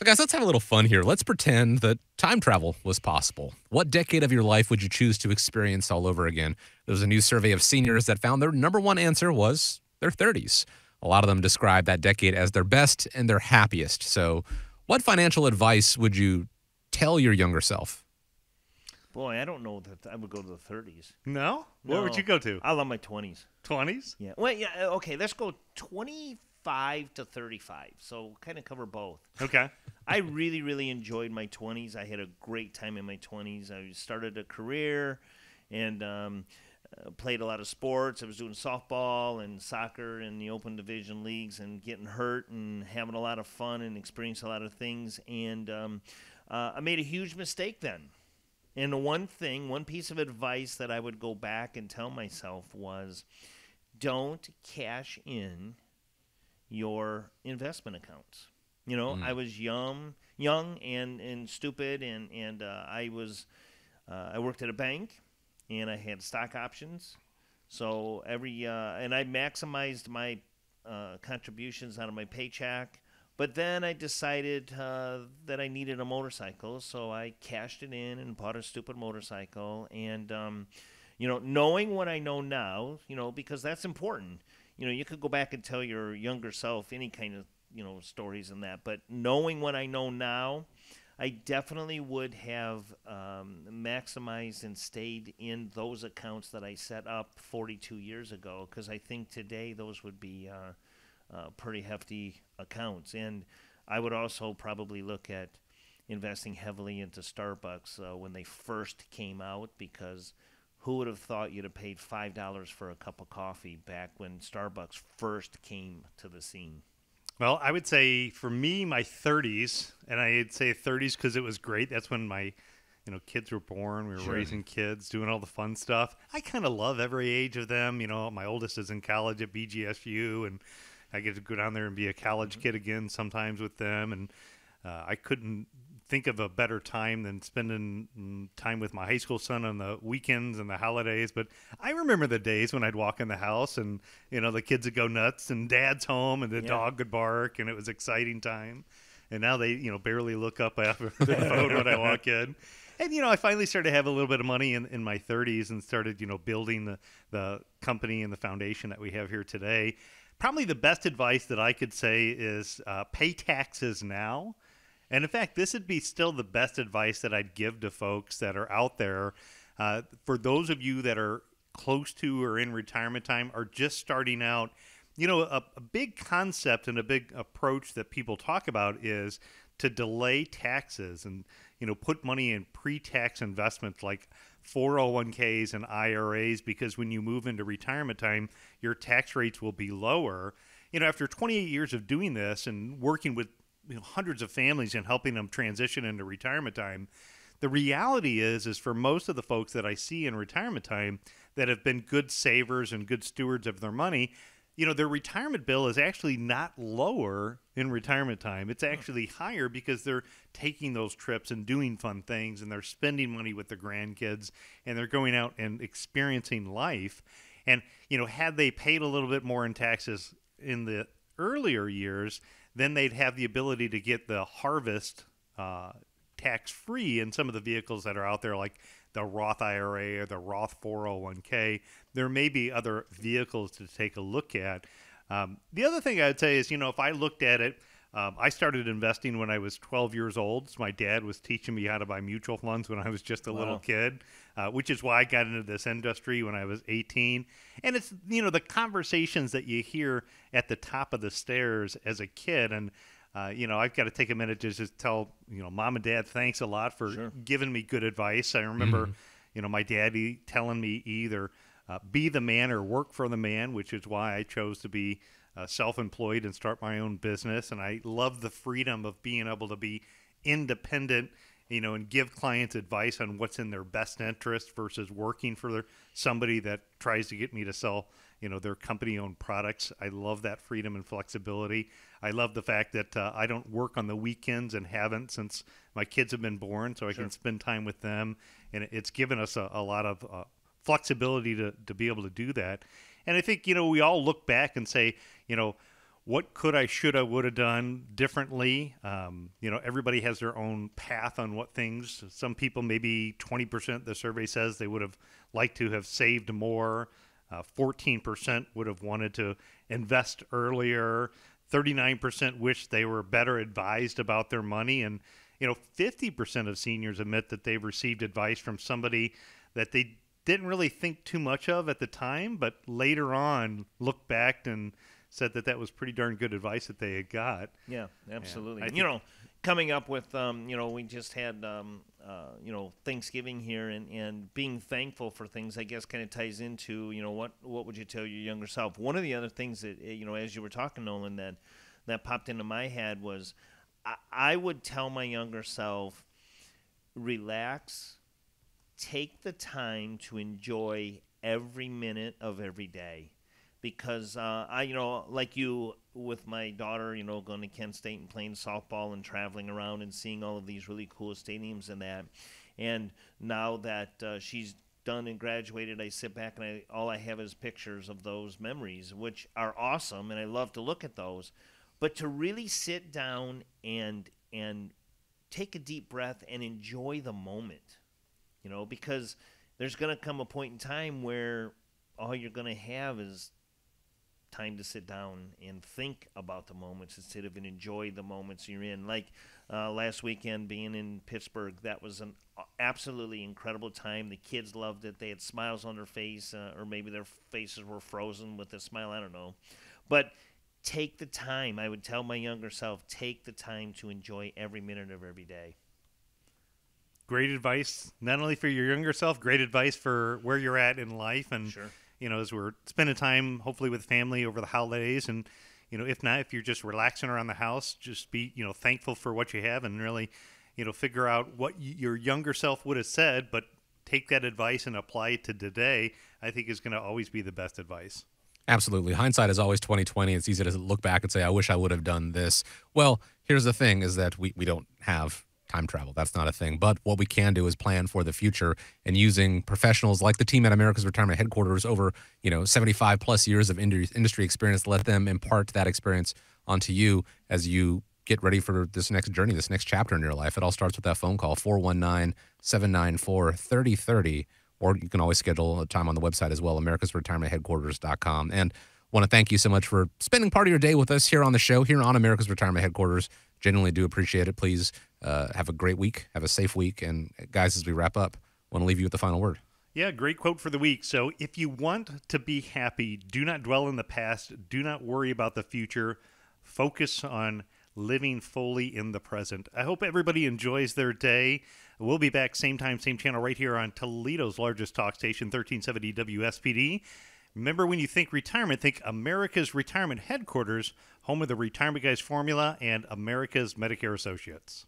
So, guys, let's have a little fun here. Let's pretend that time travel was possible. What decade of your life would you choose to experience all over again? There was a new survey of seniors that found their number one answer was their 30s. A lot of them describe that decade as their best and their happiest. So, what financial advice would you tell your younger self? Boy, I don't know that I would go to the 30s. No? What would you go to? I love my 20s. 20s? Yeah. Well, yeah. Okay, let's go 25 to 35. So kind of cover both. Okay. I really, really enjoyed my 20s. I had a great time in my 20s. I started a career and played a lot of sports. I was doing softball and soccer in the open division leagues and getting hurt and having a lot of fun and experiencing a lot of things. And I made a huge mistake then. And the one piece of advice that I would go back and tell myself was, don't cash in your investment accounts. You know, I was young and stupid, and I worked at a bank, and I had stock options. So and I maximized my contributions out of my paycheck. But then I decided that I needed a motorcycle, so I cashed it in and bought a stupid motorcycle. And, knowing what I know now, because that's important. You could go back and tell your younger self any kind of, stories and that. But knowing what I know now, I definitely would have maximized and stayed in those accounts that I set up 42 years ago, because I think today those would be pretty hefty accounts. And I would also probably look at investing heavily into Starbucks when they first came out, because who would have thought you'd have paid $5 for a cup of coffee back when Starbucks first came to the scene? Well, I would say for me, my 30s, and I'd say 30s because it was great. That's when my kids were born. We were raising kids, doing all the fun stuff. I kind of love every age of them. My oldest is in college at BGSU, and I get to go down there and be a college kid again sometimes with them. And I couldn't think of a better time than spending time with my high school son on the weekends and the holidays. But I remember the days when I'd walk in the house and, the kids would go nuts and dad's home and the dog would bark, and it was exciting time. And now they, barely look up after their phone when I walk in. And, I finally started to have a little bit of money in my 30s and started, building the company and the foundation that we have here today. Probably the best advice that I could say is pay taxes now. And in fact, this would be still the best advice that I'd give to folks that are out there. For those of you that are close to or in retirement time or just starting out, a big concept and a big approach that people talk about is to delay taxes and, put money in pre-tax investments like 401ks and IRAs, because when you move into retirement time, your tax rates will be lower. After 28 years of doing this and working with hundreds of families and helping them transition into retirement time, the reality is for most of the folks that I see in retirement time that have been good savers and good stewards of their money, their retirement bill is actually not lower in retirement time. It's actually higher because they're taking those trips and doing fun things, and they're spending money with their grandkids, and they're going out and experiencing life. And, had they paid a little bit more in taxes in the earlier years, then they'd have the ability to get the harvest tax-free in some of the vehicles that are out there, like the Roth IRA or the Roth 401k. There may be other vehicles to take a look at. The other thing I would say is, if I looked at it, I started investing when I was 12 years old. So my dad was teaching me how to buy mutual funds when I was just a little kid, which is why I got into this industry when I was 18. And it's, the conversations that you hear at the top of the stairs as a kid. And, I've got to take a minute to just tell, mom and dad, thanks a lot for giving me good advice. I remember, my daddy telling me either be the man or work for the man, which is why I chose to be self-employed and start my own business. And I love the freedom of being able to be independent, and give clients advice on what's in their best interest versus working for somebody that tries to get me to sell, their company-owned products. I love that freedom and flexibility. I love the fact that I don't work on the weekends and haven't since my kids have been born, so I can spend time with them. And it's given us a lot of flexibility to be able to do that. And I think, we all look back and say, what could I, should I, would have done differently. Everybody has their own path on what things. Some people, maybe 20%, the survey says they would have liked to have saved more. 14% would have wanted to invest earlier. 39% wish they were better advised about their money. And, 50% of seniors admit that they've received advice from somebody that they didn't really think too much of at the time, but later on looked back and said that was pretty darn good advice that they had got. Yeah, absolutely. Coming up with, we just had, Thanksgiving here, and being thankful for things, I guess, kind of ties into, what would you tell your younger self? One of the other things that, as you were talking, Nolan, that popped into my head was I would tell my younger self, relax, take the time to enjoy every minute of every day. Because like you with my daughter, going to Kent State and playing softball and traveling around and seeing all of these really cool stadiums and that. And now that she's done and graduated, I sit back and all I have is pictures of those memories, which are awesome, and I love to look at those. But to really sit down and take a deep breath and enjoy the moment, because there's going to come a point in time where all you're going to have is time to sit down and think about the moments instead of enjoy the moments you're in. Like last weekend being in Pittsburgh, that was an absolutely incredible time. The kids loved it. They had smiles on their face, or maybe their faces were frozen with a smile. I don't know. But take the time. I would tell my younger self, take the time to enjoy every minute of every day. Great advice, not only for your younger self, great advice for where you're at in life. And sure. As we're spending time, hopefully, with family over the holidays. And, if not, if you're just relaxing around the house, just be, thankful for what you have and really, figure out what your younger self would have said, but take that advice and apply it to today, I think is going to always be the best advice. Absolutely. Hindsight is always 20/20. It's easy to look back and say, I wish I would have done this. Well, here's the thing is that we don't have time travel. That's not a thing. But what we can do is plan for the future, and using professionals like the team at America's Retirement Headquarters over, 75 plus years of industry experience, let them impart that experience onto you as you get ready for this next journey, this next chapter in your life. It all starts with that phone call, 419-794-3030, or you can always schedule a time on the website as well, americasretirementheadquarters.com. And want to thank you so much for spending part of your day with us here on the show, here on America's Retirement Headquarters. Genuinely do appreciate it. Please have a great week. Have a safe week. And guys, as we wrap up, I want to leave you with the final word. Yeah, great quote for the week. So if you want to be happy, do not dwell in the past. Do not worry about the future. Focus on living fully in the present. I hope everybody enjoys their day. We'll be back same time, same channel right here on Toledo's largest talk station, 1370 WSPD. Remember, when you think retirement, think America's Retirement Headquarters, home of the Retirement Guys formula and America's Medicare Associates.